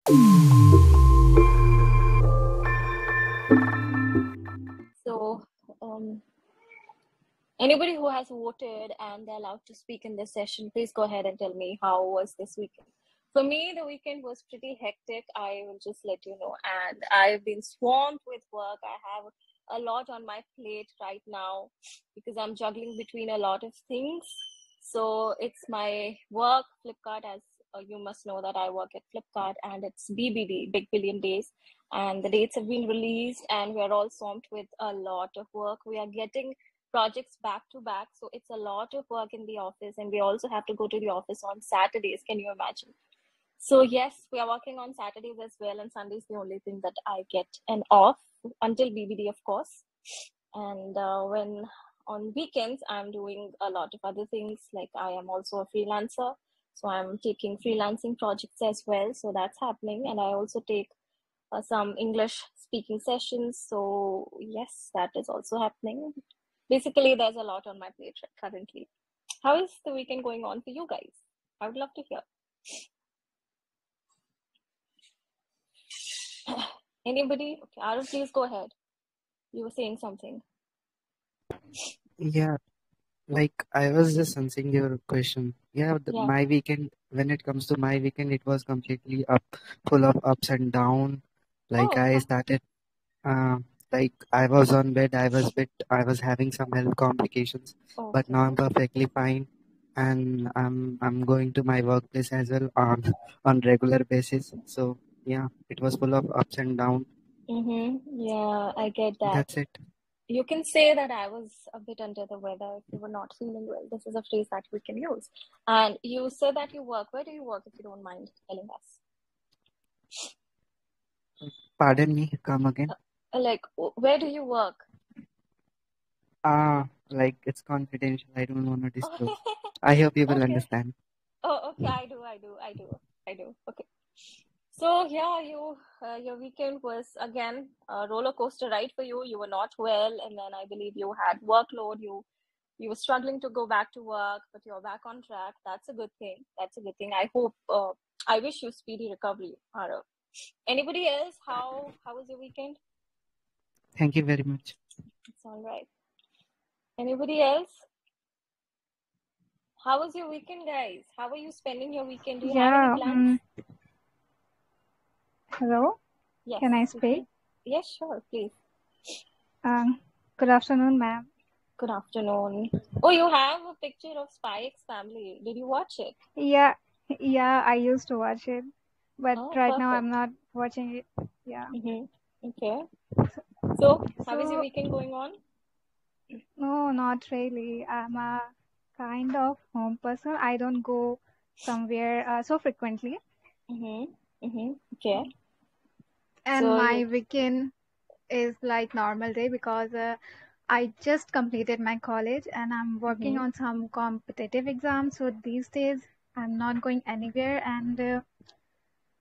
So, anybody who has voted and they're allowed to speak in this session, please go ahead and tell me how was this weekend. For me, the weekend was pretty hectic. I will just let you know. And I've been swamped with work. I have a lot on my plate right now because I'm juggling between a lot of things. So it's my work, Flipkart, as you must know that I work at Flipkart, and it's BBD, Big Billion Days. And the dates have been released, and we're all swamped with a lot of work. We are getting projects back to back. So it's a lot of work in the office, and we also have to go to the office on Saturdays. Can you imagine? So yes, we are working on Saturdays as well, and Sunday is the only thing that I get an off until BBD, of course. And when on weekends, I'm doing a lot of other things. Like I am also a freelancer, so I'm taking freelancing projects as well. So that's happening, and I also take some English speaking sessions. So yes, that is also happening. Basically, there's a lot on my plate currently. How is the weekend going on for you guys? I would love to hear. Anybody? Okay, Aaron, please go ahead. You were saying something. Yeah, like I was just answering your question. Yeah, Yeah. my weekend, when it comes to my weekend, it was completely full of ups and down. Like Oh, I started, uh, like I was on bed, I was having some health complications, but now okay. I'm perfectly fine, and I'm going to my workplace as well on regular basis. So yeah, it was full of ups and downs. Yeah, I get that. That's it. You can say that I was a bit under the weather if you were not feeling well. This is a phrase that we can use. And you said that you work. Where do you work, if you don't mind telling us? Pardon me, come again. Like, where do you work? Like it's confidential. I don't want to disclose. I hope you will Okay. understand. Oh, okay. I do. Okay. So yeah, your weekend was again a roller coaster ride for you. You were not well, and then I believe you had workload. You were struggling to go back to work, but you're back on track. That's a good thing. That's a good thing. I hope. I wish you speedy recovery, Arav. Anybody else? How was your weekend? Thank you very much. It's all right. Anybody else? How was your weekend, guys? How are you spending your weekend? Do you have any Yeah. plans? Hello. Yes, Can I you speak? can. Yes, sure, please. Good afternoon, ma'am. Good afternoon. Oh, you have a picture of Spy X Family. Did you watch it? Yeah, yeah. I used to watch it, but Oh, right now I'm perfect. not watching it. Yeah. Okay. So, how is your So weekend going on? no, not really. I'm a kind of home person. I don't go somewhere so frequently. Okay. And So you. my weekend is like normal day because I just completed my college and I'm working Mm-hmm. on some competitive exams. So these days I'm not going anywhere, and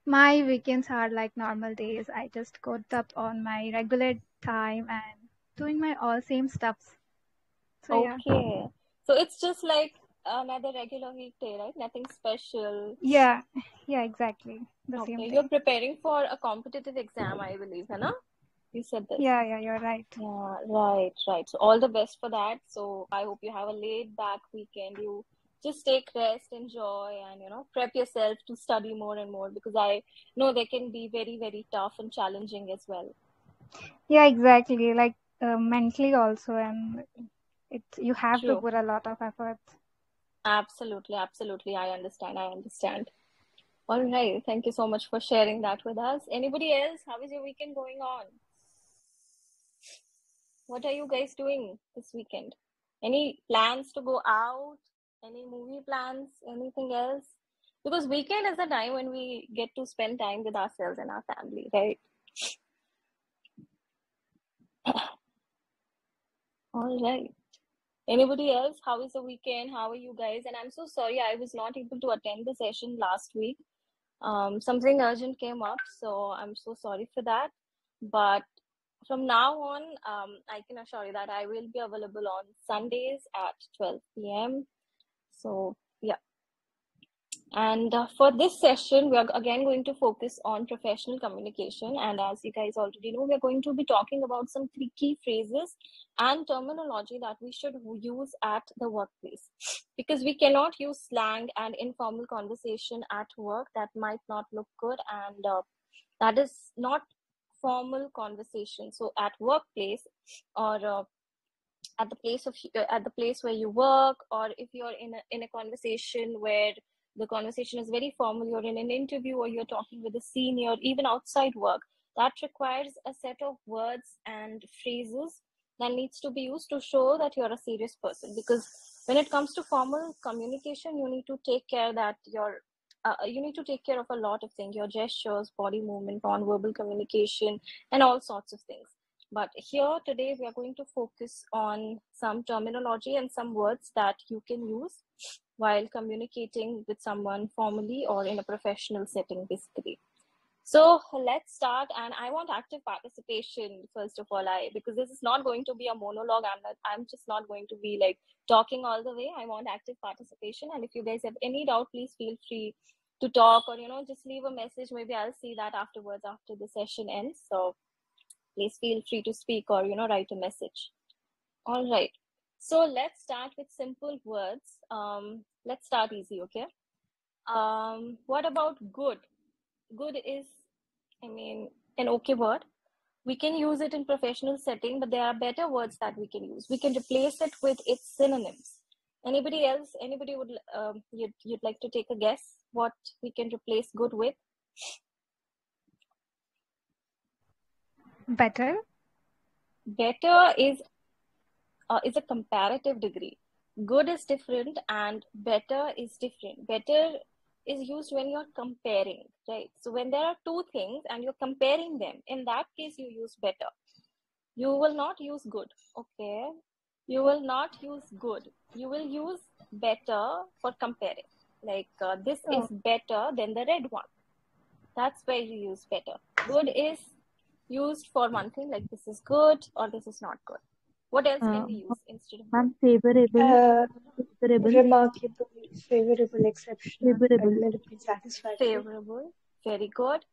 my weekends are like normal days. I just got up on my regular time and doing my all same stuffs. So yeah. Okay. So it's just like another regular weekday, right? Nothing special. Yeah, yeah, exactly. The same Okay. You're thing. preparing for a competitive exam, I believe, Hannah? You said this. Yeah, yeah, you're right. Yeah, right, right. So all the best for that. So I hope you have a laid back weekend. You just take rest, enjoy, and prep yourself to study more and more, because I know they can be very, very tough and challenging as well. Yeah, exactly. Like mentally also, and it's you have to True. put a lot of efforts. Absolutely, absolutely. I understand. I understand. All right. Thank you so much for sharing that with us. Anybody else? How is your weekend going on? What are you guys doing this weekend? Any plans to go out? Any movie plans? Anything else? Because weekend is the time when we get to spend time with ourselves and our family, right? All right. Anybody else? How is the weekend? How are you guys? And I'm so sorry I was not able to attend the session last week. Something urgent came up, so I'm so sorry for that. But from now on, I can assure you that I will be available on Sundays at 12 p.m. So, yeah. And for this session, we are again going to focus on professional communication. And as you guys already know, we are going to be talking about some three key phrases and terminology that we should use at the workplace. Because we cannot use slang and informal conversation at work. That might not look good, and that is not formal conversation. So at workplace, or at the place where you work, or if you're in a conversation where the conversation is very formal, you're in an interview or you're talking with a senior, even outside work, that requires a set of words and phrases that needs to be used to show that you're a serious person. Because when it comes to formal communication, you need to take care that you need to take care of a lot of things: your gestures, body movement, non-verbal communication, and all sorts of things. But here today, we are going to focus on some terminology and some words that you can use while communicating with someone formally or in a professional setting, basically. So let's start, and I want active participation first of all. Because this is not going to be a monologue. I'm just not going to be like talking all the way. I want active participation, and if you guys have any doubt, please feel free to talk, or just leave a message. Maybe I'll see that afterwards after the session ends. So please feel free to speak or write a message. All right, so let's start with simple words. Let's start easy, okay? What about good? Good is, an okay word. We can use it in professional setting, but there are better words that we can use. We can replace it with its synonyms. Anybody else? Anybody would you'd like to take a guess what we can replace good with? Better. Better is a comparative degree. Good is different and better is different. Better is used when you're comparing, right? So when there are two things and you're comparing them, in that case you use better. You will not use good, okay? You will not use good. You will use better for comparing. Like this is better than the red one. That's where you use better. Good is used for one thing, like this is good or this is not good. What else can we use instead of good? Favorable, remarkable, favorable, exceptional, Favorable. admirable, satisfactory. Favorable, very good.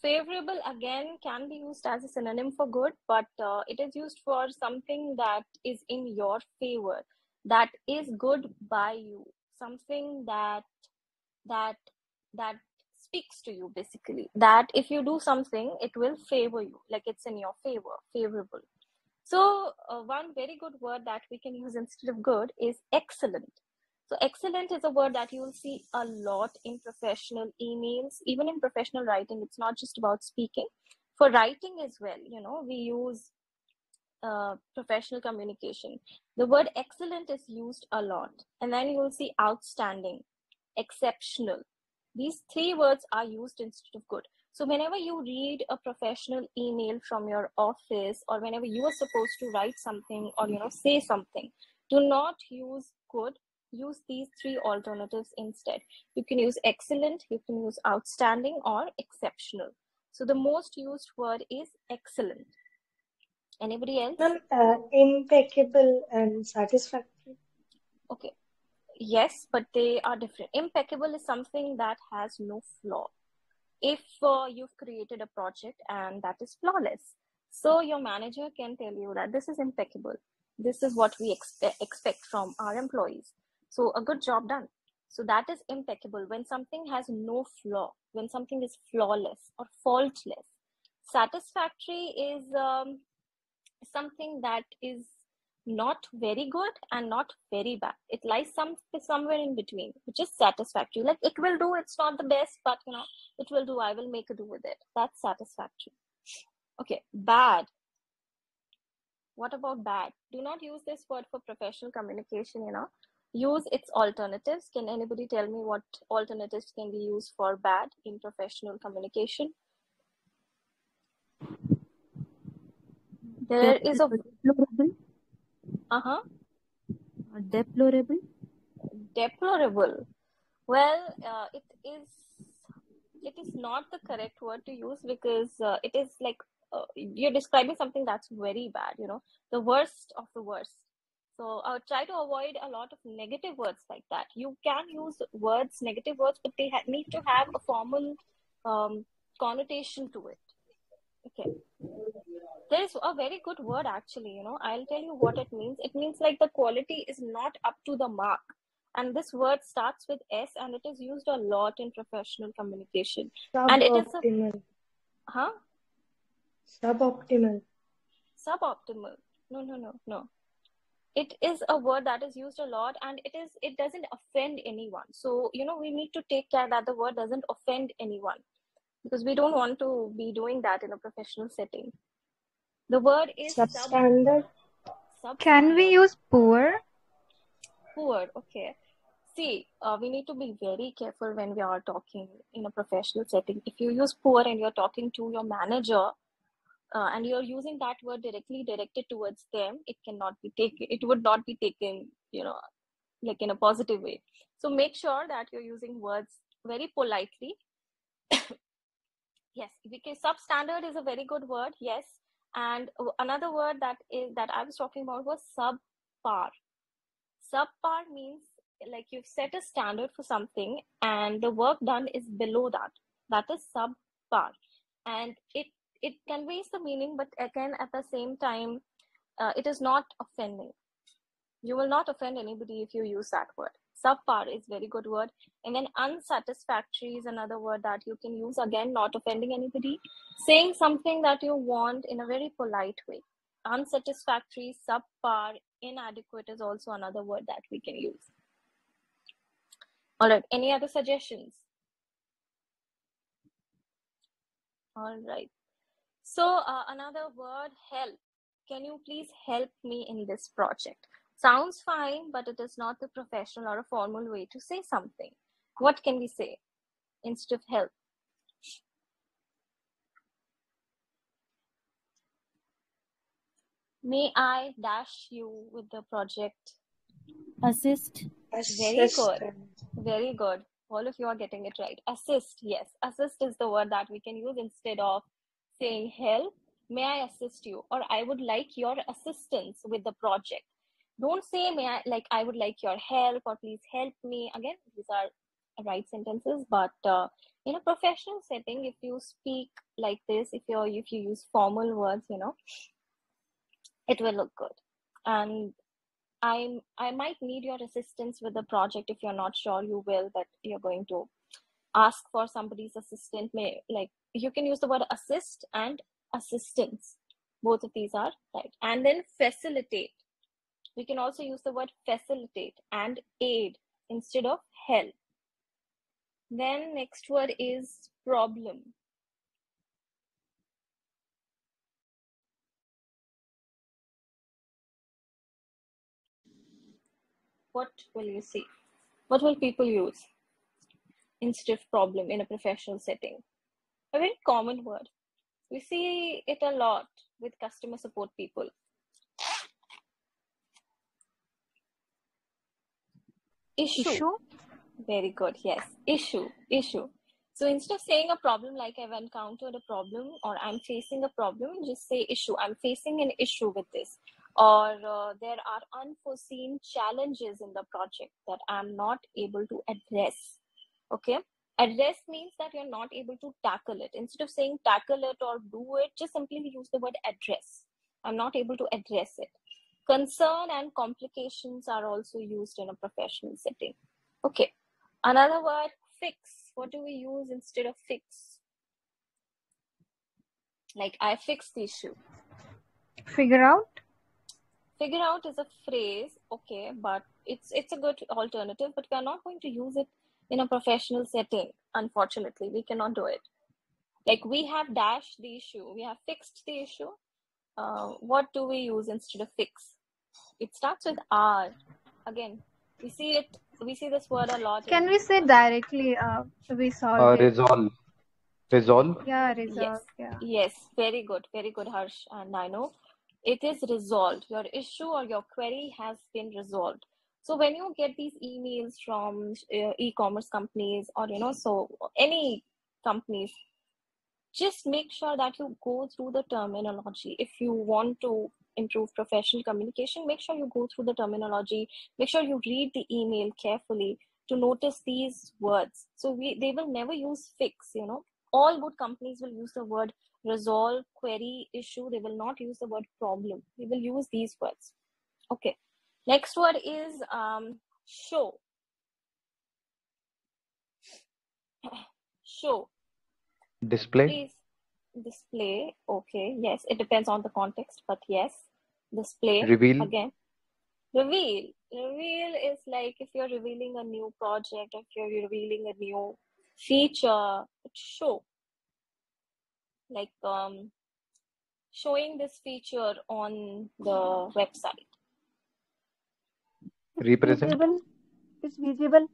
Favorable again can be used as a synonym for good, but it is used for something that is in your favor, that is good by you, something that speaks to you, basically, that if you do something, it will favor you, like it's in your favor, favorable. So one very good word that we can use instead of good is excellent. So excellent is a word that you will see a lot in professional emails, even in professional writing. It's not just about speaking. For writing as well, we use professional communication. The word excellent is used a lot. And then you will see outstanding, exceptional. These three words are used instead of good. So whenever you read a professional email from your office, or whenever you are supposed to write something or say something, do not use good. Use these three alternatives instead. You can use excellent, you can use outstanding, or exceptional. So the most used word is excellent. Anybody else? Impeccable and satisfactory. Okay. Yes, but they are different. Impeccable is something that has no flaw. If you've created a project and that is flawless, so your manager can tell you that this is impeccable. This is what we expect from our employees. So a good job done. So that is impeccable when something has no flaw, when something is flawless or faultless. Satisfactory is something that is not very good and not very bad. It lies somewhere in between, which is satisfactory. Like it will do, it's not the best, but it will do. I will make a do with it. That's satisfactory. Okay, bad. What about bad? Do not use this word for professional communication, Use its alternatives. Can anybody tell me what alternatives can be used for bad in professional communication? There is a Deplorable. Deplorable. Deplorable. Well, it is not the correct word to use, because it is like you're describing something that's very bad, the worst of the worst. So try to avoid a lot of negative words like that. You can use words, negative words, but they need to have a formal connotation to it. Okay. There is a very good word actually, I'll tell you what it means. It means like the quality is not up to the mark. And this word starts with S and it is used a lot in professional communication. And it is Suboptimal. Huh? Suboptimal. Suboptimal. No. It is a word that is used a lot and it doesn't offend anyone. So, we need to take care that the word doesn't offend anyone because we don't want to be doing that in a professional setting. The word is substandard. Can we use poor? Poor, okay. See, we need to be very careful when we are talking in a professional setting. If you use poor and you're talking to your manager and you're using that word directly directed towards them, it would not be taken, like in a positive way. So make sure that you're using words very politely. Yes, because substandard is a very good word. Yes. And another word that I was talking about was subpar. Subpar means like you've set a standard for something and the work done is below that. That is subpar. And it conveys the meaning, but again, at the same time, it is not offending. You will not offend anybody if you use that word. Subpar is very good word. And then unsatisfactory is another word that you can use, again, not offending anybody. Saying something that you want in a very polite way. Unsatisfactory, subpar, inadequate is also another word that we can use. All right, any other suggestions? All right. So another word, help. Can you please help me in this project? Sounds fine, but it is not the professional or a formal way to say something. What can we say instead of help? May I dash you with the project? Assist. Very good. Very good. All of you are getting it right. Assist, yes. Assist is the word that we can use instead of saying help. May I assist you? Or I would like your assistance with the project. Don't say I would like your help or please help me. Again, these are right sentences, but in a professional setting, if you speak like this, if you use formal words, it will look good. And I might need your assistance with the project if you're not sure you will, but you're going to ask for somebody's assistant. You can use the word assist and assistance. Both of these are right. And then facilitate. We can also use the word facilitate and aid instead of help. Then next word is problem. What will you see? What will people use instead of problem in a professional setting? A very common word. We see it a lot with customer support people. Issue. Very good. Yes. Issue. So instead of saying a problem like I've encountered a problem or I'm facing a problem, just say issue. I'm facing an issue with this. Or there are unforeseen challenges in the project that I'm not able to address. Okay. Address means that you're not able to tackle it. Instead of saying tackle it or do it, just simply use the word address. I'm not able to address it. Concern and complications are also used in a professional setting. Okay. Another word, fix. What do we use instead of fix? Like I fixed the issue. Figure out. Figure out is a phrase, okay, but it's a good alternative, but we are not going to use it in a professional setting. Unfortunately, we cannot do it. Like we have dashed the issue, we have fixed the issue. What do we use instead of fix? It starts with R. Again, we see this word a lot. Can we say directly we solved it? Resolve. Yeah, resolve. Yeah. Yes, very good, Harsh. And I know it is resolved. Your issue or your query has been resolved. So when you get these emails from e-commerce companies or so any companies, just make sure that you go through the terminology. If you want to improve professional communication, make sure you go through the terminology. Make sure you read the email carefully to notice these words. So they will never use fix, you know. All good companies will use the word resolve, query, issue. They will not use the word problem. They will use these words. Okay. Next word is show. Show. Display. Please. Display. Okay. Yes, it depends on the context, but yes. Display. Reveal. Again. Reveal. Reveal is like if you're revealing a new project, if you're revealing a new feature, show. Like showing this feature on the website. Represent. Visible. It's visible.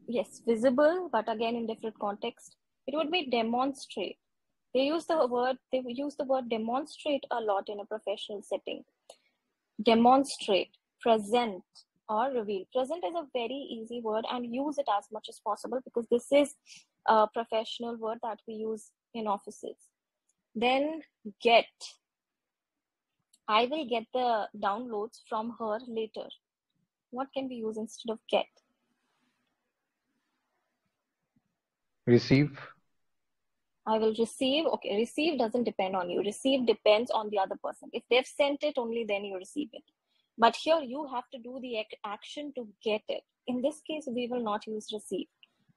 Yes, visible, but again in different context. It would be demonstrate. They use the word demonstrate a lot in a professional setting. Demonstrate, present, or reveal. Present is a very easy word, and use it as much as possible because this is a professional word that we use in offices. Then get. I will get the downloads from her later. What can we use instead of get? Receive. I will receive. Okay, receive doesn't depend on you. Receive depends on the other person. If they've sent it, only then you receive it. But here you have to do the action to get it. In this case, we will not use receive.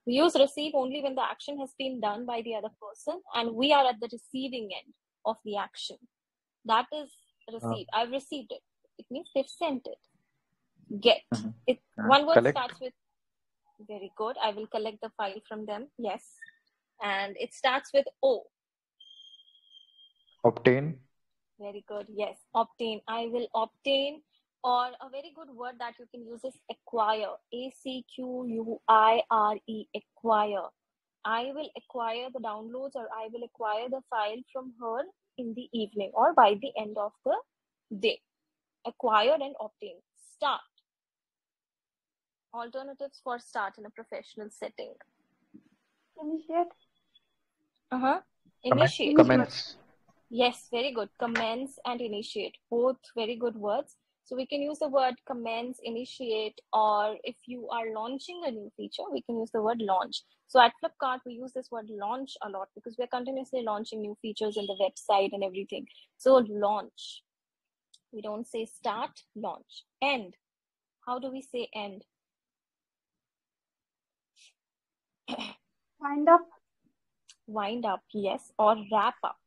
We use receive only when the action has been done by the other person and we are at the receiving end of the action. That is receive. I've received it. It means they've sent it. Get. One word Collect. starts with, very good. I will collect the file from them. Yes. And it starts with O. Obtain. Very good. Yes. Obtain. I will obtain. Or a very good word that you can use is acquire. ACQUIRE. Acquire. I will acquire the downloads or I will acquire the file from her in the evening or by the end of the day. Acquire and obtain. Start. Alternatives for start in a professional setting. Initiate. Initiate. Commence. Yes, very good. Commence and initiate. Both very good words. So we can use the word commence, initiate, or if you are launching a new feature, we can use the word launch. So at Flipkart, we use this word launch a lot because we're continuously launching new features in the website and everything. So launch. We don't say start, launch. End. How do we say end? Wind up. Wind up, yes, or wrap up.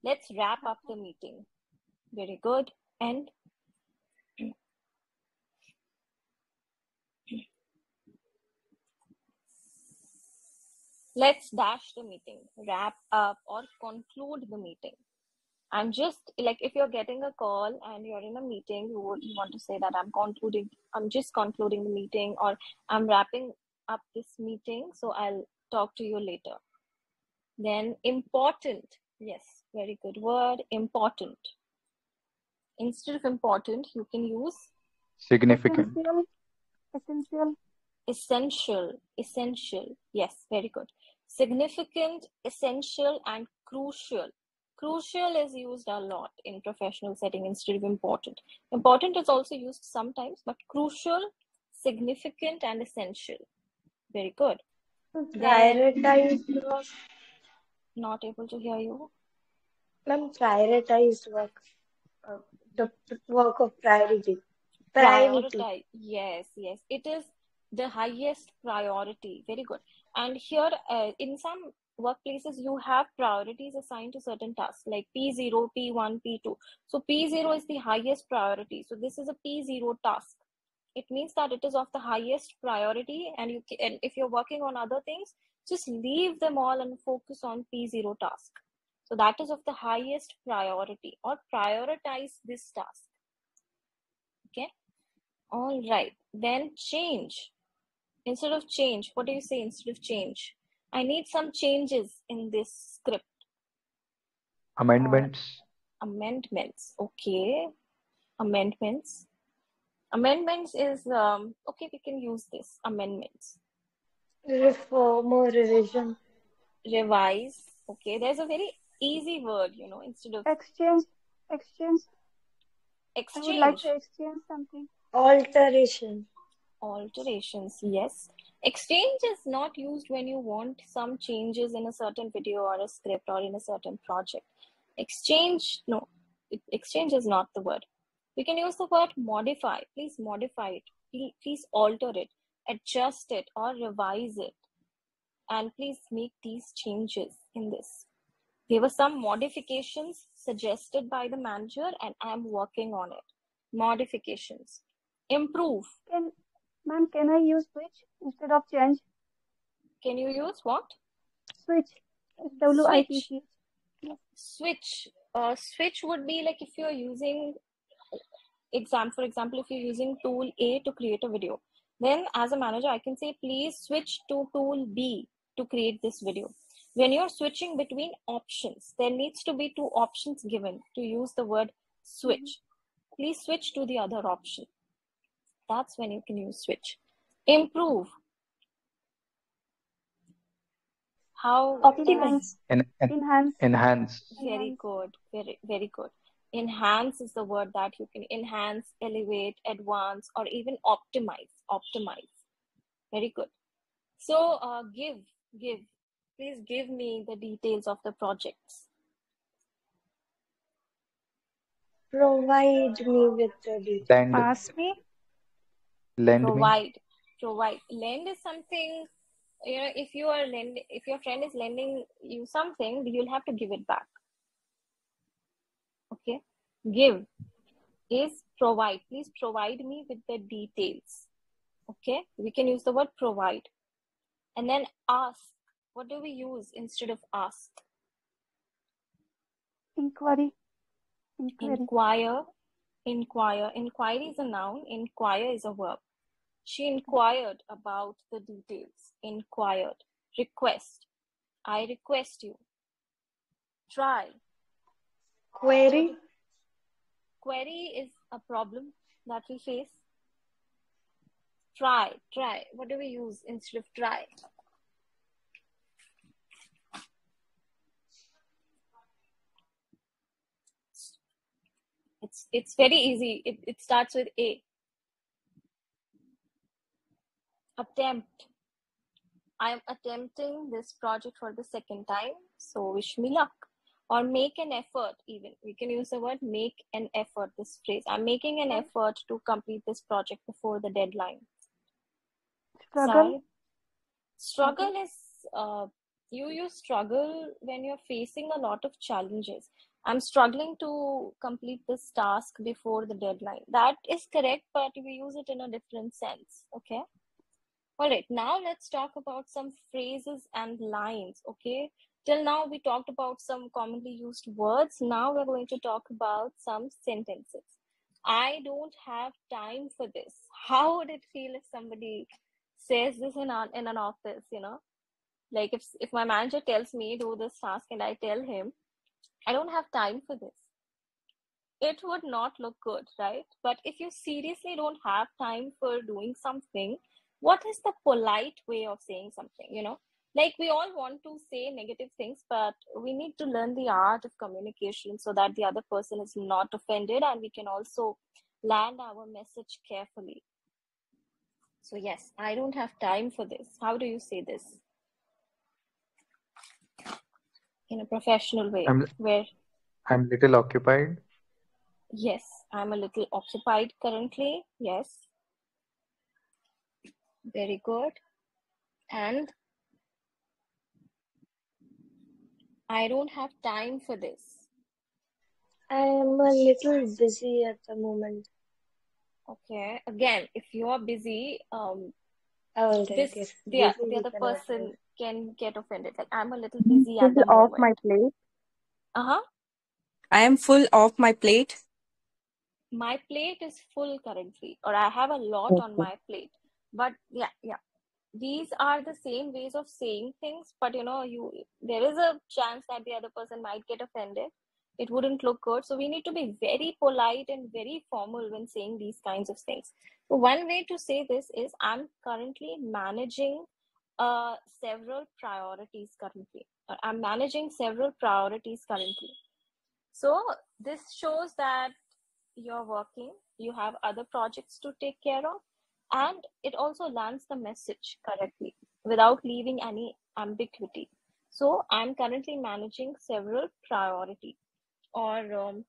Let's wrap up the meeting. Very good. And let's dash the meeting, wrap up or conclude the meeting. I'm just like, if you're getting a call and you're in a meeting, you want to say that I'm just concluding the meeting or I'm wrapping up this meeting. So I'll talk to you later. Then important. Yes, very good word. Important. Instead of important, you can use significant. Essential. Yes, very good. Significant, essential, and crucial. Crucial is used a lot in professional setting instead of important. Important is also used sometimes, but crucial, significant, and essential. Very good. Prioritized work. Not able to hear you. Ma'am, prioritized work. The work of priority. Prioritize. Yes. It is the highest priority. Very good. And here, in some workplaces, you have priorities assigned to certain tasks like P0, P1, P2. So P0 is the highest priority. So this is a P0 task. It means that it is of the highest priority, and if you're working on other things, just leave them all and focus on P0 task. So that is of the highest priority, or prioritize this task. Okay. All right. Then change. Instead of change, what do you say instead of change? I need some changes in this script. Amendments. Amendments. Okay. Amendments. Amendments is, okay, we can use this. Amendments. Reform or revision. Revise. Okay, there's a very easy word, instead of Exchange. Exchange. I would like exchange. to exchange something. Alteration. Alterations, yes. Exchange is not used when you want some changes in a certain video or a script or in a certain project. Exchange, no, exchange is not the word. We can use the word modify. Please modify it. Please alter it, adjust it, or revise it. And please make these changes in this. There were some modifications suggested by the manager, and I'm working on it. Modifications. Improve. Ma'am, can I use switch instead of change? Can you use what? Switch. SWITCH. Yes. Switch. Switch would be like if you're using for example, if you're using tool A to create a video, then as a manager, I can say, please switch to tool B to create this video. When you're switching between options, there needs to be two options given to use the word switch. Please switch to the other option. That's when you can use switch. Improve. How? Optimize. Enhance. Very good. Very, very good. Enhance is the word that you can enhance, elevate, advance, or even optimize. Very good. So give. Please give me the details of the projects. Provide me with the details. Lend. Pass me. Lend me. Provide. Lend is something, if your friend is lending you something, you'll have to give it back. Okay. Give is provide. Please provide me with the details. Okay. We can use the word provide. And then ask. What do we use instead of ask? Inquiry. Inquire. Inquiry is a noun. Inquire is a verb. She inquired about the details. Inquired. Request. I request you. Try. Query. Query is a problem that we face. Try. What do we use instead of try? It's very easy. It starts with A. Attempt. I am attempting this project for the second time, so wish me luck. Or make an effort, even. We can use the word make an effort, this phrase. I'm making an effort to complete this project before the deadline. Struggle. Struggle is, you struggle when you're facing a lot of challenges. I'm struggling to complete this task before the deadline. That is correct, but we use it in a different sense, okay? All right, now let's talk about some phrases and lines, okay? Till now, we talked about some commonly used words. Now we're going to talk about some sentences. I don't have time for this. How would it feel if somebody says this in an office, Like if my manager tells me do this task and I tell him, I don't have time for this. It would not look good, right? But if you seriously don't have time for doing something, what is the polite way of saying something, Like we all want to say negative things, but we need to learn the art of communication so that the other person is not offended and we can also land our message carefully. So yes, I don't have time for this. How do you say this? In a professional way. I'm little occupied. Yes, I'm a little occupied currently. Yes. Very good. And I don't have time for this. I am a little busy at the moment. Okay. Again, if you are busy, the other person can get offended. Like, I'm a little busy at the off moment. my plate. I am full off my plate. My plate is full currently, or I have a lot on my plate. But yeah. These are the same ways of saying things, but there is a chance that the other person might get offended. It wouldn't look good. So we need to be very polite and very formal when saying these kinds of things. So one way to say this is, I'm currently managing several priorities currently. I'm managing several priorities currently. So this shows that you're working, you have other projects to take care of, and it also lands the message correctly without leaving any ambiguity. So I'm currently managing several priorities. Or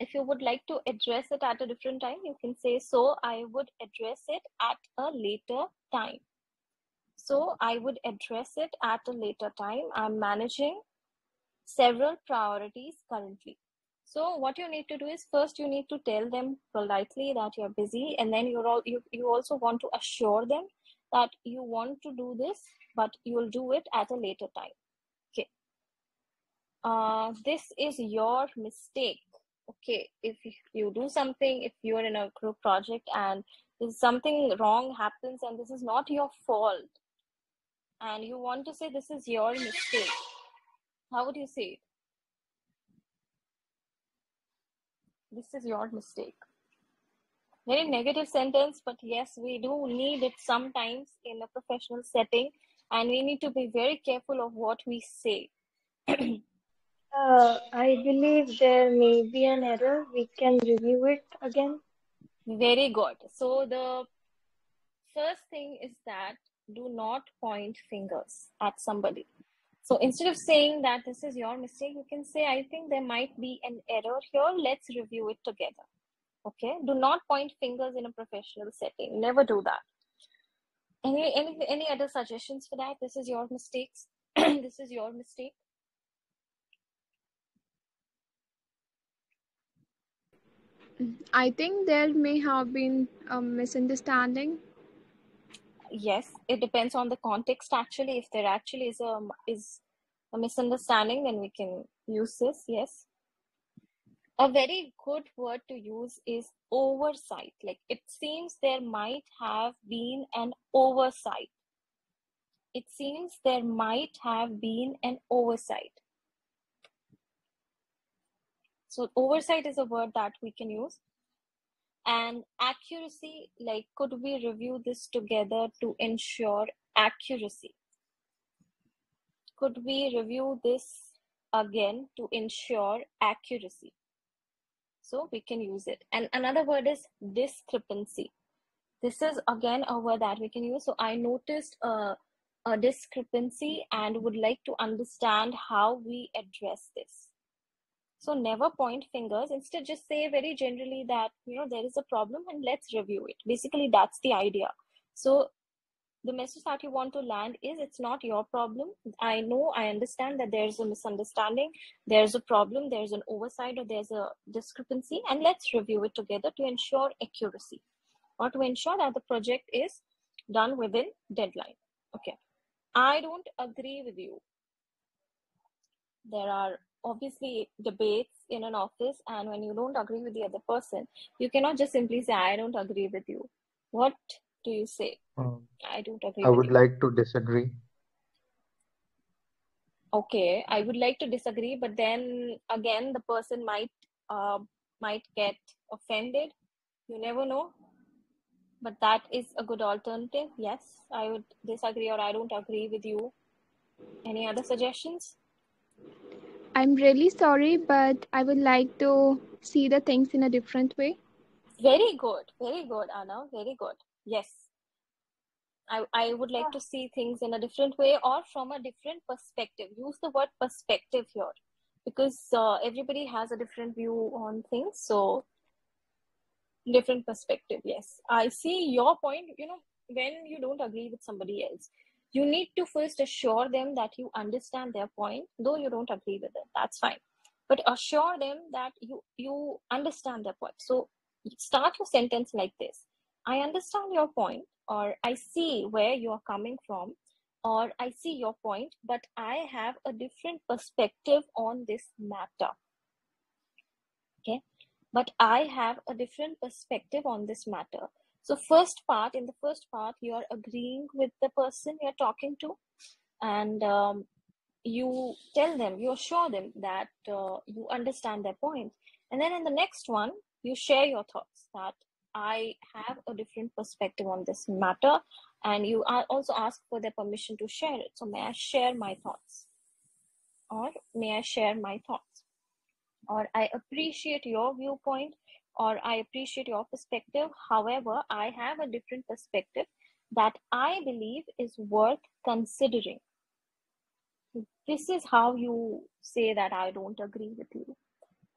if you would like to address it at a different time, you can say, so I would address it at a later time. So I would address it at a later time. I'm managing several priorities currently. So what you need to do is, first you need to tell them politely that you're busy, and then you also want to assure them that you want to do this, but you'll do it at a later time. Okay. This is your mistake. Okay, if you do something, if you're in a group project and something wrong happens and this is not your fault, and you want to say this is your mistake, how would you say it? This is your mistake. Very negative sentence, but yes, we do need it sometimes in a professional setting, and we need to be very careful of what we say. I believe there may be an error. We can review it again. Very good. So the first thing is that do not point fingers at somebody. So instead of saying that this is your mistake, you can say, I think there might be an error here. Let's review it together. Okay. Do not point fingers in a professional setting. Never do that. Any other suggestions for that? This is your mistakes. This is your mistake. I think there may have been a misunderstanding. Yes, it depends on the context. Actually, if there actually is a misunderstanding, then we can use this. Yes. A very good word to use is oversight. Like, it seems there might have been an oversight. It seems there might have been an oversight. So oversight is a word that we can use. And accuracy, like, could we review this together to ensure accuracy? Could we review this again to ensure accuracy? So we can use it. And another word is discrepancy. This is again a word that we can use. So I noticed a discrepancy and would like to understand how we address this. So never point fingers. Instead, just say very generally that, there is a problem and let's review it. Basically, that's the idea. So the message that you want to land is, it's not your problem. I understand that there's a misunderstanding, there's a problem, there's an oversight, or there's a discrepancy, and let's review it together to ensure accuracy, or to ensure that the project is done within deadline. Okay. I don't agree with you. There are obviously debates in an office, and when you don't agree with the other person, you cannot just simply say, I don't agree with you. What do you say? I don't agree I with would you. like to disagree. Okay, I would like to disagree, but then again, the person might get offended. You never know. But that is a good alternative. Yes, I would disagree, or I don't agree with you. Any other suggestions? I'm really sorry, but I would like to see the things in a different way. Very good, Anna. Very good. Yes. I would like to see things in a different way, or from a different perspective. Use the word perspective here, because everybody has a different view on things. So different perspective. Yes, I see your point. When you don't agree with somebody else, you need to first assure them that you understand their point, though you don't agree with it. That's fine, but assure them that you understand their point. So start your sentence like this: I understand your point, or I see where you are coming from, or I see your point, but I have a different perspective on this matter. Okay, but I have a different perspective on this matter. So in the first part, you are agreeing with the person you're talking to, and you tell them, you assure them that you understand their point. And then in the next one, you share your thoughts that I have a different perspective on this matter, and you also ask for their permission to share it. So may I share my thoughts? or may I share my thoughts, or I appreciate your viewpoint, or I appreciate your perspective. However, I have a different perspective that I believe is worth considering. This is how you say that I don't agree with you.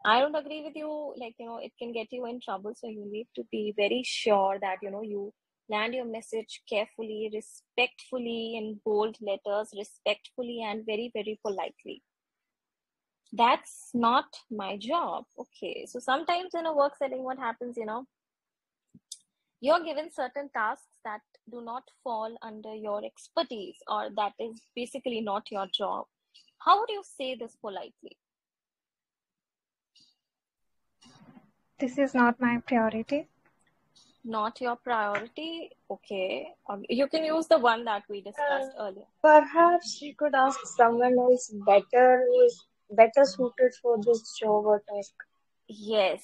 I don't agree with you, like, it can get you in trouble. So you need to be very sure that, you land your message carefully, respectfully, in bold letters, respectfully, and very, very politely. That's not my job. Okay. So sometimes in a work setting, what happens, you're given certain tasks that do not fall under your expertise, or that is basically not your job. How would you say this politely? This is not my priority. Not your priority? Okay. You can use the one that we discussed earlier. Perhaps we could ask someone else better who is better suited for this job or task. Yes.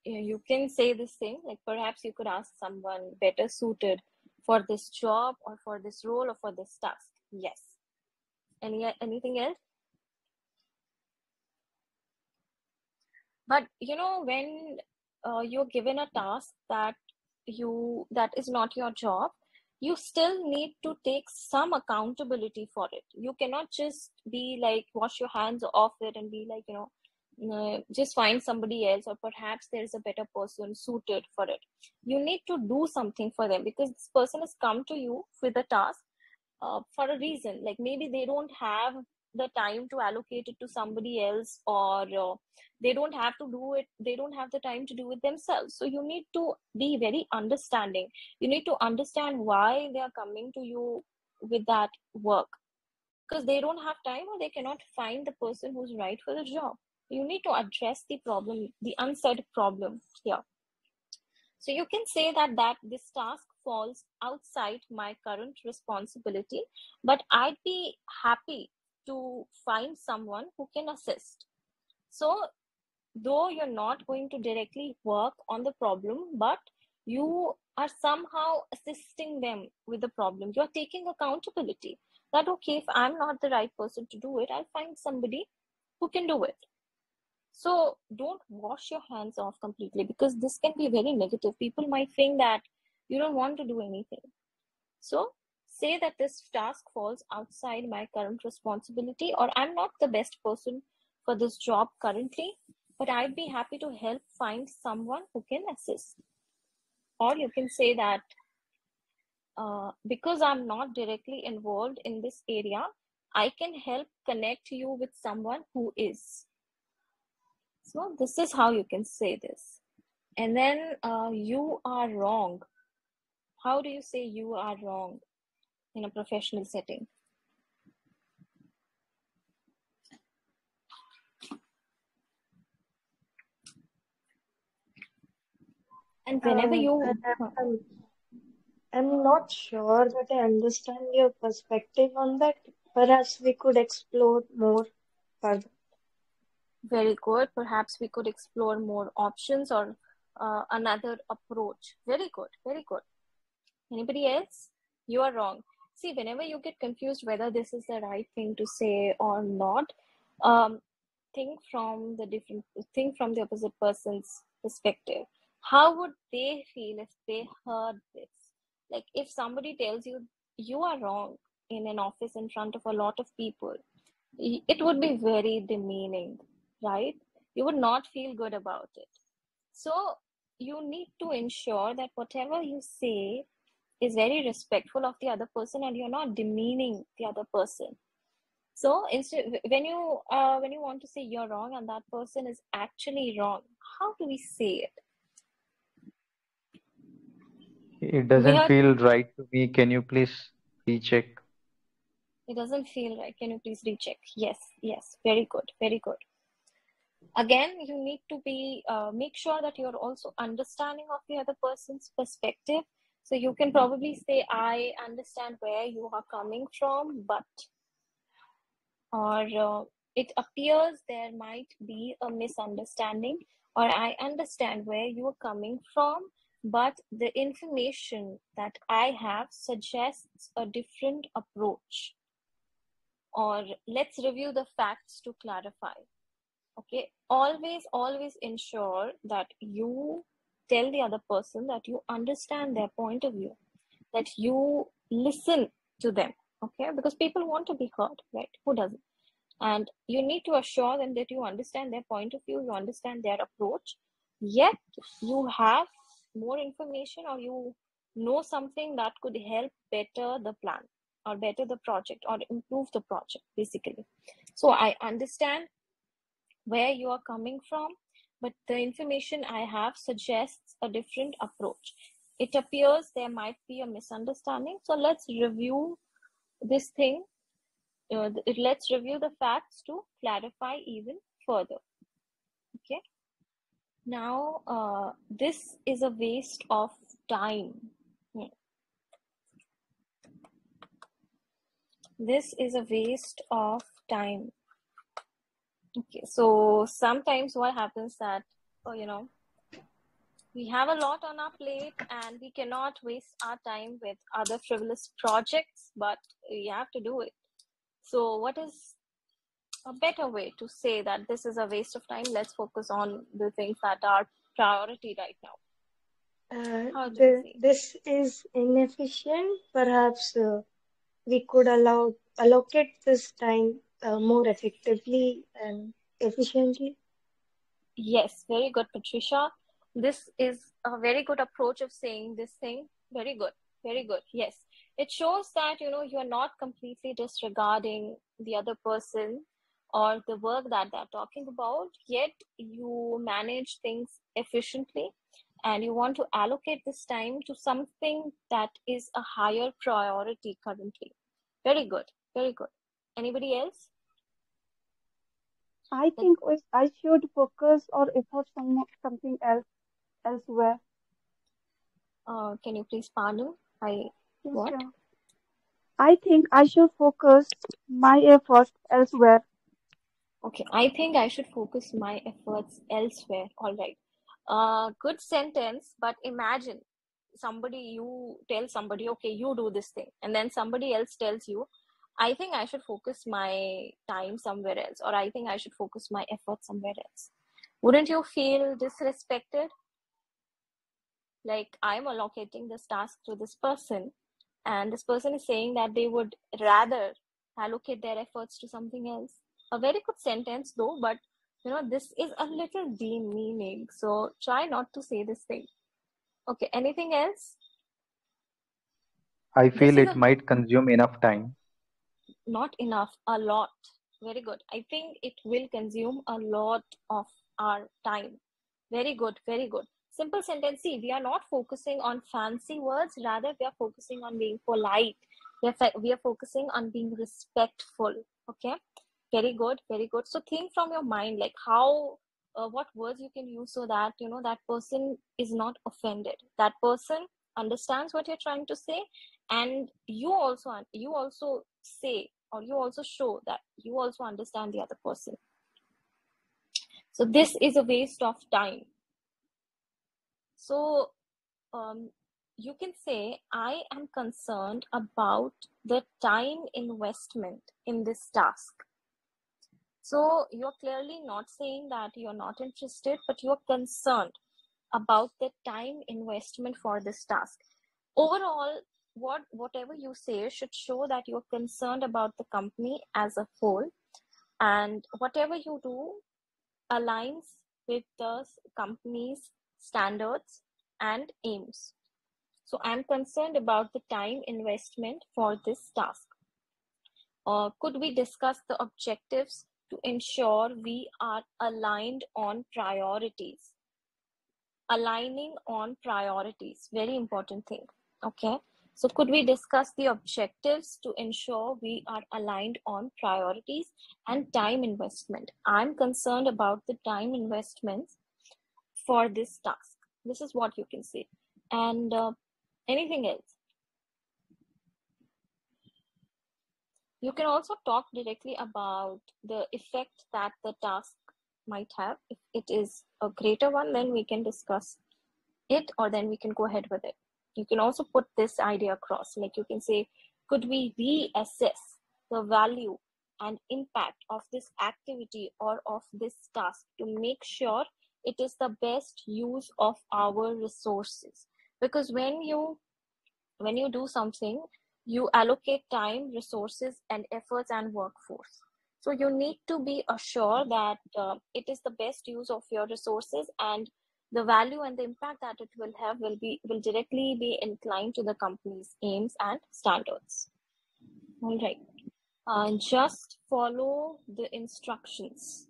You can say this thing, like perhaps you could ask someone better suited for this job or for this role or for this task. Yes. Anything else? But when you're given a task that is not your job, you still need to take some accountability for it. You cannot just be like, wash your hands off it and be like, just find somebody else, or perhaps there's a better person suited for it. You need to do something for them, because this person has come to you with a task for a reason. Like maybe they don't have the time to allocate it to somebody else, or they don't have the time to do it themselves. So you need to be very understanding. You need to understand why they are coming to you with that work, because they don't have time, or they cannot find the person who's right for the job. You need to address the problem, the unsaid problem here. So you can say that this task falls outside my current responsibility, but I'd be happy to find someone who can assist. So though you're not going to directly work on the problem, but you are somehow assisting them with the problem. You're taking accountability that, okay, if I'm not the right person to do it, I'll find somebody who can do it. So don't wash your hands off completely, because this can be very negative. People might think that you don't want to do anything. So say that this task falls outside my current responsibility, or I'm not the best person for this job currently, but I'd be happy to help find someone who can assist. Or you can say that because I'm not directly involved in this area, I can help connect you with someone who is. So this is how you can say this. And then you are wrong. How do you say you are wrong in a professional setting? And whenever I'm not sure that I understand your perspective on that. Perhaps we could explore more further. Very good. Perhaps we could explore more options, or another approach. Very good. Very good. Anybody else? You are wrong. See, whenever you get confused whether this is the right thing to say or not, think from the opposite person's perspective. How would they feel if they heard this? Like if somebody tells you you are wrong in an office in front of a lot of people, it would be very demeaning, right? You would not feel good about it. So you need to ensure that whatever you say is very respectful of the other person, and you're not demeaning the other person. So instead, when you want to say you're wrong and that person is actually wrong, how do we say it? It doesn't feel right to me. Can you please recheck? It doesn't feel right. Can you please recheck? Yes. Very good. Very good. Again, you need to be make sure that you're also understanding of the other person's perspective. So you can probably say, I understand where you are coming from, but, or it appears there might be a misunderstanding, or I understand where you are coming from, but the information that I have suggests a different approach. or let's review the facts to clarify. Okay, always ensure that you tell the other person that you understand their point of view, that you listen to them. Okay, because people want to be heard, right? Who doesn't? And you need to assure them that you understand their point of view, you understand their approach, yet you have more information, or you know something that could help better the plan or better the project or improve the project, basically. So I understand where you are coming from, but the information I have suggests a different approach. It appears there might be a misunderstanding, so let's review this thing. Let's review the facts to clarify even further. Okay. Now, this is a waste of time. This is a waste of time. Okay, so sometimes what happens that, we have a lot on our plate and we cannot waste our time with other frivolous projects, but we have to do it. So what is a better way to say that this is a waste of time? Let's focus on the things that are priority right now. This is inefficient. Perhaps we could allocate this time more effectively and efficiently. Yes, very good, Patricia. This is a very good approach of saying this thing. Very good, very good. Yes, it shows that you're not completely disregarding the other person or the work that they're talking about, yet you manage things efficiently and you want to allocate this time to something that is a higher priority currently. Very good, very good. Anybody else? I think I should focus or effort something else elsewhere. Can you please pardon? What? Sure. I think I should focus my efforts elsewhere. Okay, I think I should focus my efforts elsewhere. All right. Good sentence, but imagine you tell somebody, okay, you do this thing, and then somebody else tells you, I think I should focus my time somewhere else, or I think I should focus my effort somewhere else. Wouldn't you feel disrespected? Like, I'm allocating this task to this person, and this person is saying that they would rather allocate their efforts to something else. A very good sentence though, but this is a little demeaning, so try not to say this thing. Okay, anything else? I feel it might consume enough time. Not enough, a lot. Very good. I think it will consume a lot of our time. Very good, very good. Simple sentence. See, we are not focusing on fancy words, rather we are focusing on being polite. We are focusing on being respectful. Okay, very good, very good. So think from your mind, like how what words you can use so that that person is not offended, that person understands what you're trying to say, and you also say, or you also show that you also understand the other person. So this is a waste of time. So you can say, I am concerned about the time investment in this task. So you're clearly not saying that you're not interested, but you're concerned about the time investment for this task. Overall, whatever you say should show that you're concerned about the company as a whole, and whatever you do aligns with the company's standards and aims. So I'm concerned about the time investment for this task. Could we discuss the objectives to ensure we are aligned on priorities? Aligning on priorities, very important thing. Okay, so could we discuss the objectives to ensure we are aligned on priorities and time investment? I'm concerned about the time investments for this task. This is what you can say. And anything else? You can also talk directly about the effect that the task might have. If it is a greater one, then we can discuss it, or then we can go ahead with it. You can also put this idea across, like you can say, could we reassess the value and impact of this activity or of this task to make sure it is the best use of our resources. Because when you do something, you allocate time, resources, and efforts and workforce. So you need to be assured that it is the best use of your resources, and the value and the impact that it will have will directly be inclined to the company's aims and standards. All right. Just follow the instructions.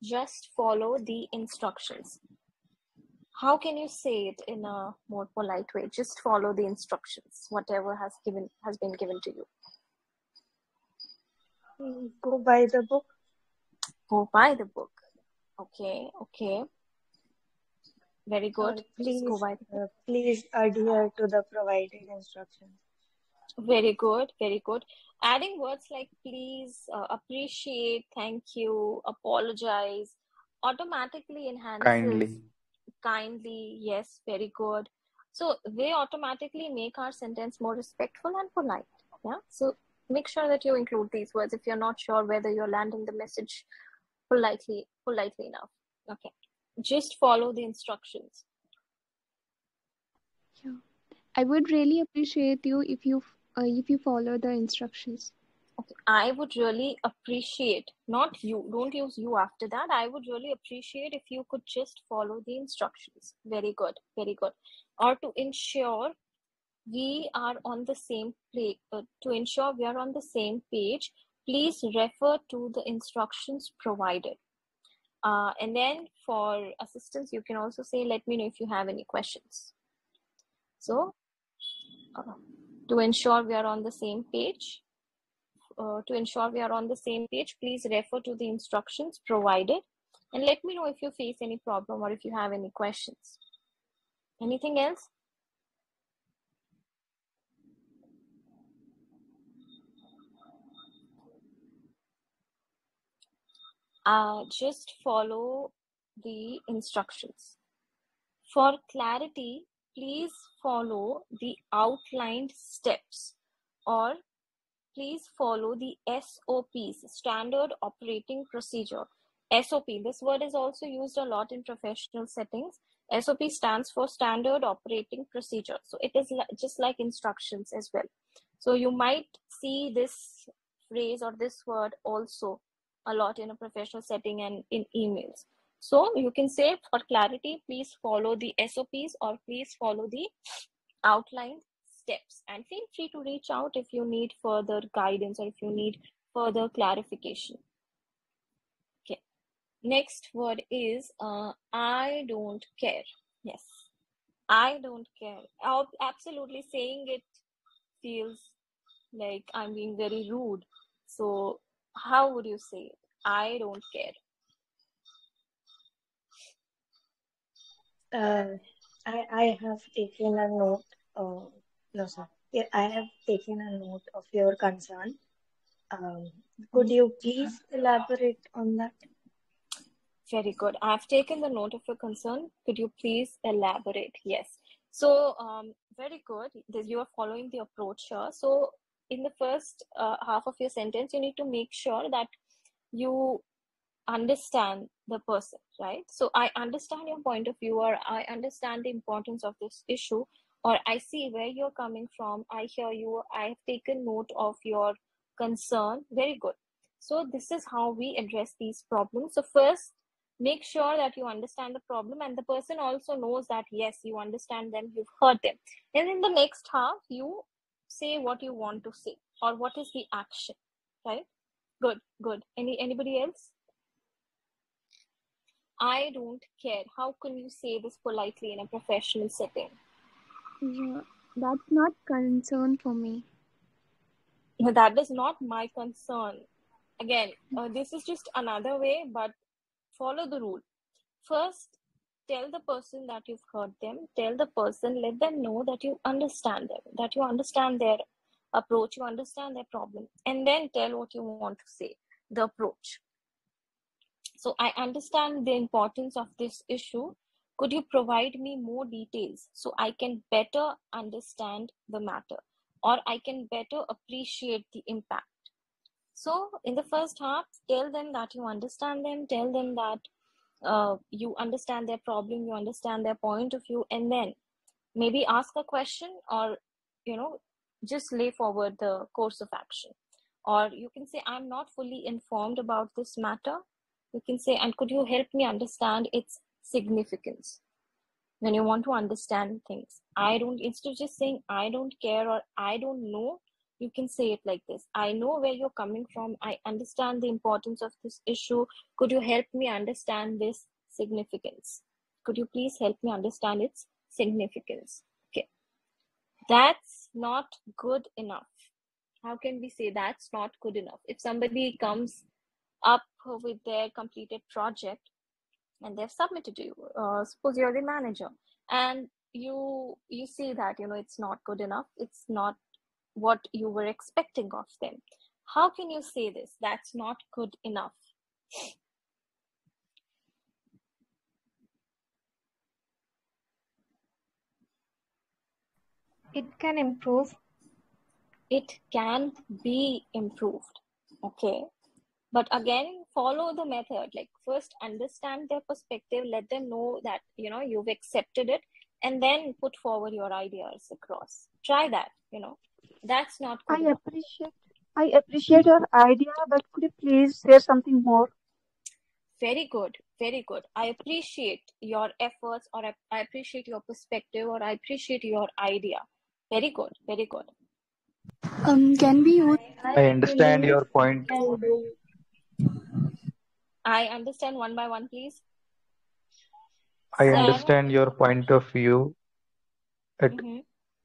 Just follow the instructions. How can you say it in a more polite way? Just follow the instructions, whatever has been given to you. Go by the book. Go by the book. Okay. Very good. Just go by the book. Please adhere to the provided instructions. Very good. Adding words like please, appreciate, thank you, apologize automatically enhances kindly. Yes, very good. So they automatically make our sentence more respectful and polite. Yeah. So make sure that you include these words if you're not sure whether you're landing the message politely enough. Okay. Just follow the instructions. Yeah. I would really appreciate you if you follow the instructions. Okay. I would really appreciate, not you, don't use you after that. I would really appreciate if you could just follow the instructions. Very good. Or to ensure we are on the same page, please refer to the instructions provided. And then for assistance, you can also say, let me know if you have any questions. So to ensure we are on the same page, please refer to the instructions provided and let me know if you face any problem or if you have any questions. Anything else? Just follow the instructions. For clarity, please follow the outlined steps, or please follow the SOPs, Standard Operating Procedure. SOP, this word is also used a lot in professional settings. SOP stands for Standard Operating Procedure. So it is just like instructions as well. So you might see this phrase or this word also a lot in a professional setting and in emails. So you can say, for clarity, please follow the SOPs or please follow the outlined steps, and feel free to reach out if you need further guidance or if you need further clarification. Okay. Next word is I don't care. Yes. I don't care. Absolutely, saying it feels like I'm being very rude. So how would you say it? I don't care. I have taken a note. No, sir. Yeah, I have taken a note of your concern. Could you please elaborate on that? Very good. I've taken the note of your concern. Could you please elaborate? Yes. So, very good. You are following the approach here. So, in the first half of your sentence, you need to make sure that you understand the person, right? So, I understand your point of view, or I understand the importance of this issue, or I see where you're coming from. I hear you. I've taken note of your concern. Very good. So, this is how we address these problems. So, first, make sure that you understand the problem and the person also knows that yes, you understand them, you've heard them. And in the next half, you say what you want to say or what is the action, right? Good. Anybody else? I don't care. How can you say this politely in a professional setting? Yeah, that's not concern for me. No, that is not my concern. Again, this is just another way, but follow the rule. First, tell the person that you've heard them. Tell the person, let them know that you understand them, that you understand their approach, you understand their problem, and then tell what you want to say, the approach. So I understand the importance of this issue. Could you provide me more details so I can better understand the matter, or I can better appreciate the impact? So in the first half, tell them that you understand them, tell them that you understand their problem, you understand their point of view, and then maybe ask a question, or just lay forward the course of action. Or you can say, I'm not fully informed about this matter. You can say, and could you help me understand its significance? When you want to understand things, instead of just saying I don't care or I don't know, you can say it like this: I know where you're coming from, I understand the importance of this issue, could you help me understand this significance? Could you please help me understand its significance? Okay, that's not good enough. How can we say that's not good enough? If somebody comes up with their completed project and they've submitted to you, suppose you're the manager, and you see that it's not good enough, it's not what you were expecting of them. How can you say this? That's not good enough. It can improve. It can be improved. Okay. But again, follow the method. Like, first understand their perspective, let them know that you've accepted it, and then put forward your ideas across. Try that. That's not good enough. I appreciate your idea, but could you please say something more? Very good, very good. I appreciate your efforts, or I appreciate your perspective, or I appreciate your idea. Very good, very good. Can we use? I understand your point. I understand one by one, please. I understand your point of view,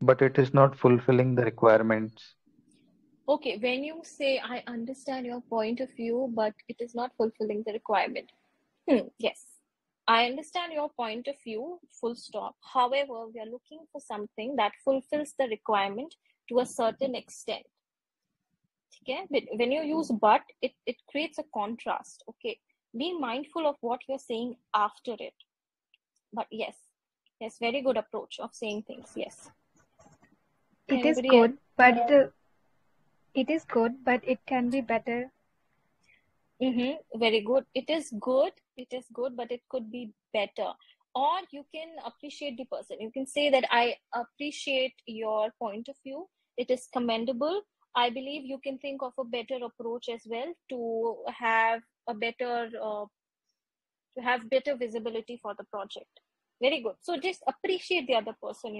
but it is not fulfilling the requirements. Okay, when you say I understand your point of view, but it is not fulfilling the requirement. Yes, I understand your point of view, full stop. However, we are looking for something that fulfills the requirement to a certain extent. Okay, but when you use but, it creates a contrast. Okay, be mindful of what you're saying after it. But yes, very good approach of saying things. Yes. It is good, but it can be better. Very good. It is good, but it could be better. Or you can appreciate the person. You can say that I appreciate your point of view. It is commendable. I believe you can think of a better approach as well to have a better visibility for the project. Very good. So just appreciate the other person.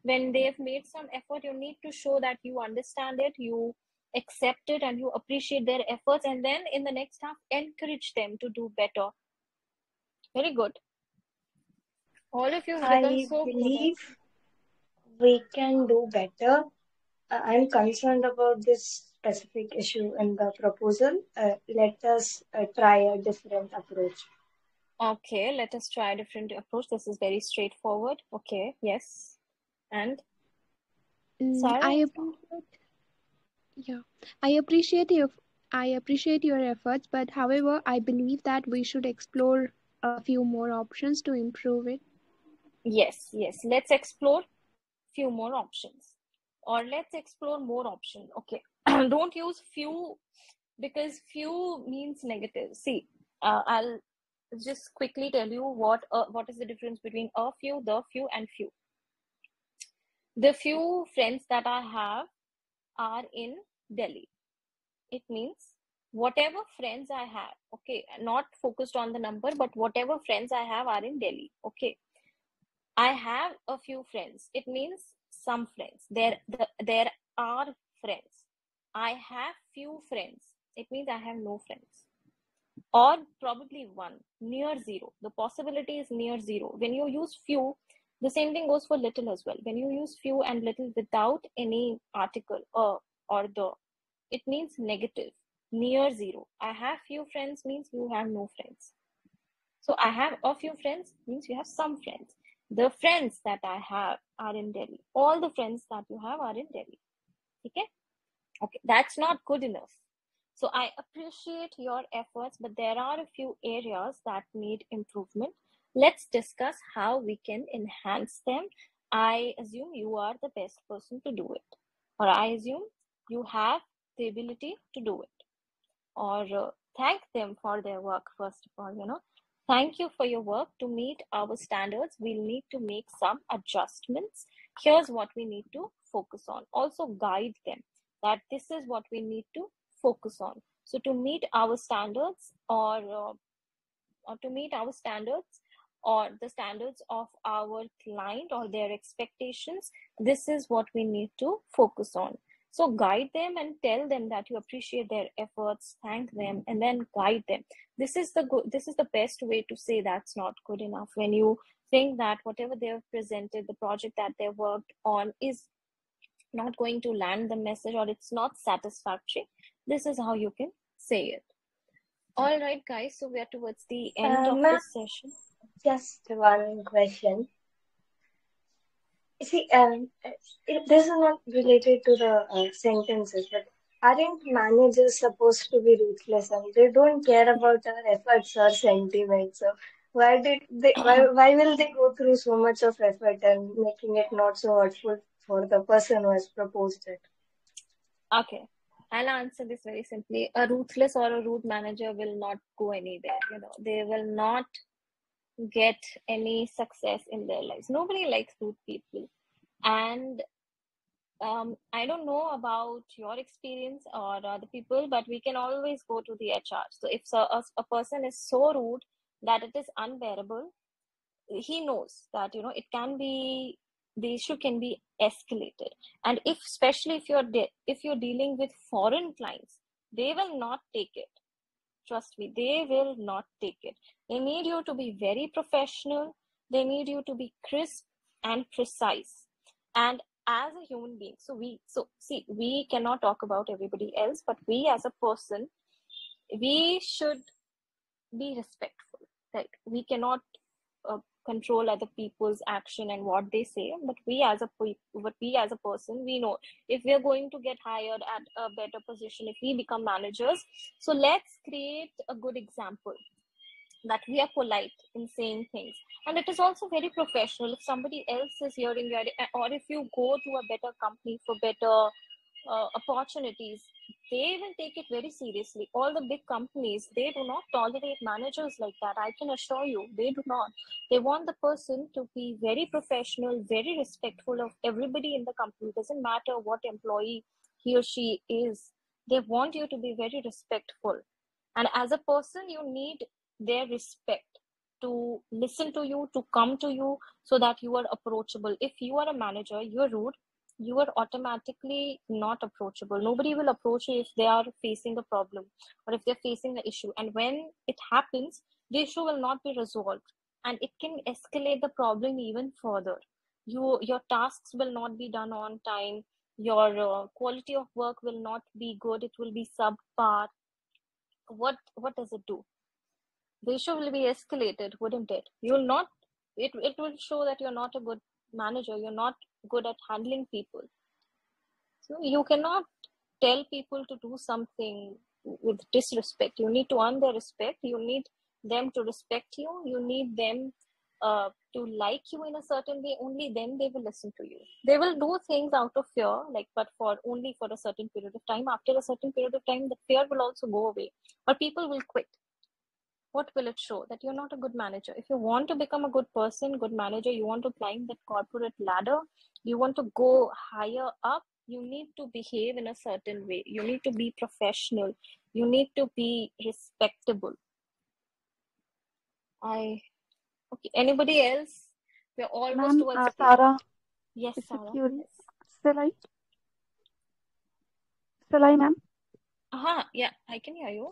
When they've made some effort, you need to show that you understand it, you accept it, and you appreciate their efforts, and then in the next half encourage them to do better. Very good. All of you have I so believe we can do better. I'm concerned about this specific issue in the proposal. Let us try a different approach. Okay, let us try a different approach. This is very straightforward. Okay, yes. And I appreciate your efforts, but however, I believe that we should explore a few more options to improve it. Yes. Let's explore few more options, or let's explore more options. Okay. Don't use few, because few means negative. See, I'll just quickly tell you what is the difference between a few, the few, and few. The few friends that I have are in Delhi. It means whatever friends I have, okay, not focused on the number, but whatever friends I have are in Delhi. Okay. I have a few friends. It means some friends. There are friends. I have few friends. It means I have no friends. Or probably one, near zero. The possibility is near zero. When you use few, the same thing goes for little as well. When you use few and little without any article or the, it means negative, near zero. I have few friends means you have no friends. So I have a few friends means you have some friends. The friends that I have are in Delhi. All the friends that you have are in Delhi. Okay? Okay, that's not good enough. So I appreciate your efforts, but there are a few areas that need improvement. Let's discuss how we can enhance them. I assume you are the best person to do it, or I assume you have the ability to do it. or thank them for their work. First of all, thank you for your work. To meet our standards, we'll need to make some adjustments. Here's what we need to focus on. Also guide them that this is what we need to focus on. So to meet our standards or to meet our standards or the standards of our client or their expectations, this is what we need to focus on. So guide them and tell them that you appreciate their efforts, thank them, and then guide them. This is the best way to say that's not good enough. When you think that whatever they've presented, the project that they worked on is not going to land the message or it's not satisfactory, this is how you can say it. All right, guys, so we are towards the end of this session. Just one question. See, this is not related to the sentences, but aren't managers supposed to be ruthless and they don't care about our efforts or sentiments? So why will they go through so much of effort and making it not so hurtful for the person who has proposed it? Okay, I'll answer this very simply. A ruthless or a rude manager will not go anywhere. They will not get any success in their lives. Nobody likes rude people. And I don't know about your experience or other people, but we can always go to the HR. So if a person is so rude that it is unbearable, he knows that it can be, the issue can be escalated. And especially if you're dealing with foreign clients, they will not take it. Trust me, they will not take it. They need you to be very professional. They need you to be crisp and precise. And as a human being, we cannot talk about everybody else, but we as a person, we should be respectful, right? We cannot control other people's action and what they say, but we as a person, we know if we are going to get hired at a better position, if we become managers, so let's create a good example that we are polite in saying things, and it is also very professional. If somebody else is hearing you, or if you go to a better company for better opportunities, they will take it very seriously. All the big companies, they do not tolerate managers like that. I can assure you, they do not. They want the person to be very professional, very respectful of everybody in the company. It doesn't matter what employee he or she is. They want you to be very respectful. And as a person, you need their respect to listen to you, to come to you, so that you are approachable. If you are a manager, you're rude, you are automatically not approachable. Nobody will approach you if they are facing a problem or if they're facing an issue. And when it happens, the issue will not be resolved and it can escalate the problem even further. Your tasks will not be done on time. Your quality of work will not be good. It will be subpar. What does it do? The issue will be escalated, wouldn't it? You'll not. It will show that you're not a good manager. You're not good at handling people. So you cannot tell people to do something with disrespect. You need to earn their respect. You need them to respect you. You need them to like you in a certain way. Only then they will listen to you. They will do things out of fear, but only for a certain period of time. After a certain period of time, the fear will also go away, or people will quit. What will it show? That you're not a good manager. If you want to become a good person, good manager, you want to climb that corporate ladder, you want to go higher up, you need to behave in a certain way. You need to be professional. You need to be respectable. Okay. Anybody else? We're almost towards the Sarah. Yes, Sarah. Shall I, ma'am? Yeah, I can hear you.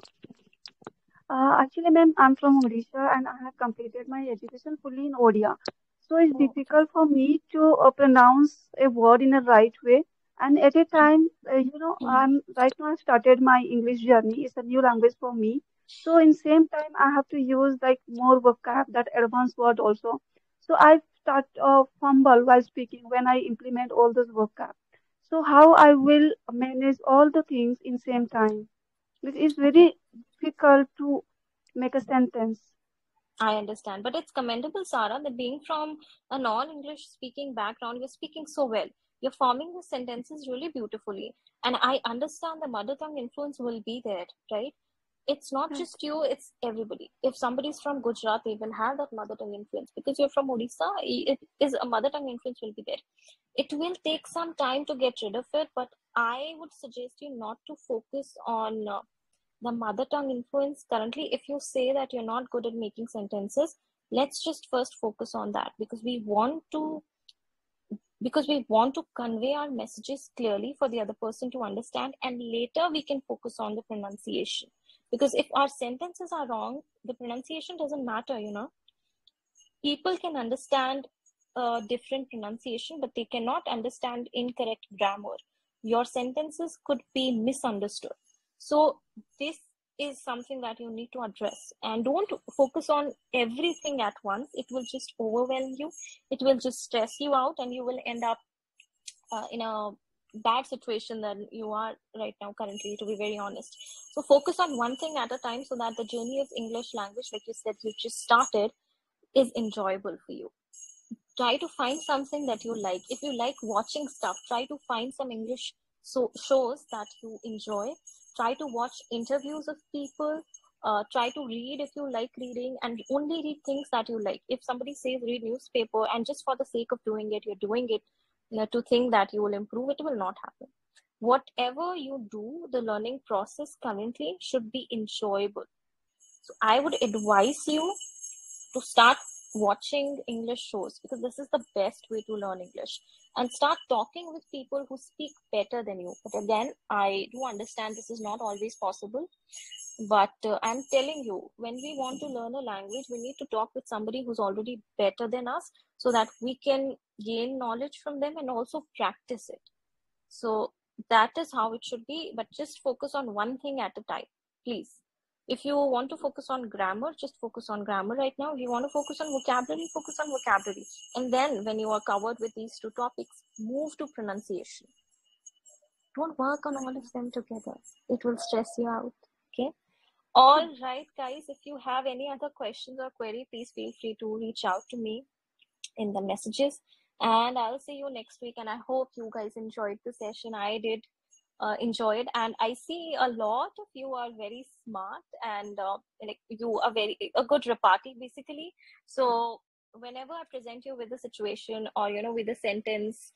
Actually, ma'am, I'm from Odisha and I have completed my education fully in Odia. So it's difficult for me to pronounce a word in the right way. And at a time, I'm right now I've started my English journey. It's a new language for me. So in same time, I have to use more vocab, that advanced word also. So I start fumble while speaking when I implement all those vocab. So how I will manage all the things in same time? It is very difficult to make a sentence. I understand, but it's commendable, Sarah, that being from a non-English speaking background, you're speaking so well. You're forming the sentences really beautifully. And I understand the mother tongue influence will be there, right? it's not Right. just you, it's everybody. If somebody's from Gujarat, they will have that mother tongue influence. Because you're from Odisha, it is a mother tongue influence will be there. It will take some time to get rid of it, but I would suggest you not to focus on the mother tongue influence currently. If you say that you're not good at making sentences, let's just first focus on that, because we want to convey our messages clearly for the other person to understand, and later we can focus on the pronunciation. Because if our sentences are wrong, the pronunciation doesn't matter. People can understand different pronunciation, but they cannot understand incorrect grammar. Your sentences could be misunderstood. So this is something that you need to address, and don't focus on everything at once. It will just overwhelm you. It will just stress you out, and you will end up in a bad situation than you are right now currently, to be very honest. So focus on one thing at a time, so that the journey of English language, like you said, you just started, is enjoyable for you. Try to find something that you like. If you like watching stuff, try to find some English shows that you enjoy. Try to watch interviews of people. Try to read if you like reading, and only read things that you like. If somebody says read newspaper, and just for the sake of doing it, you're doing it to think that you will improve, it will not happen. Whatever you do, the learning process currently should be enjoyable. So I would advise you to start watching English shows, because this is the best way to learn English, and start talking with people who speak better than you. But again, I do understand this is not always possible, but I'm telling you, when we want to learn a language, we need to talk with somebody who's already better than us, so that we can gain knowledge from them and also practice it. So that is how it should be, but just focus on one thing at a time, please. If you want to focus on grammar, just focus on grammar right now. If you want to focus on vocabulary, focus on vocabulary. And then when you are covered with these two topics, move to pronunciation. Don't work on all of them together. It will stress you out. Okay. All right, guys. If you have any other questions or query, please feel free to reach out to me in the messages. And I'll see you next week. And I hope you guys enjoyed the session. I did enjoy it, and I see a lot of you are very smart, and like you are a good repartee basically. So whenever I present you with a situation, or with a sentence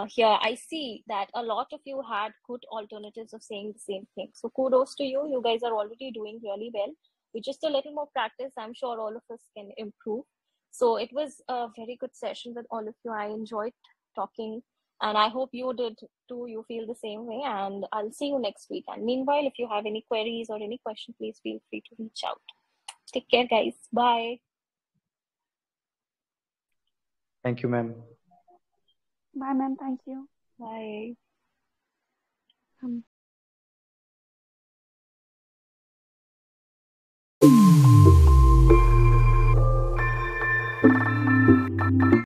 here, I see that a lot of you had good alternatives of saying the same thing. So kudos to you. You guys are already doing really well. With just a little more practice, I'm sure all of us can improve. So it was a very good session with all of you. I enjoyed talking, and I hope you did too. You feel the same way, and I'll see you next week. And meanwhile, if you have any queries or any question, please feel free to reach out. Take care, guys. Bye. Thank you, ma'am. Bye, ma'am. Thank you. Bye.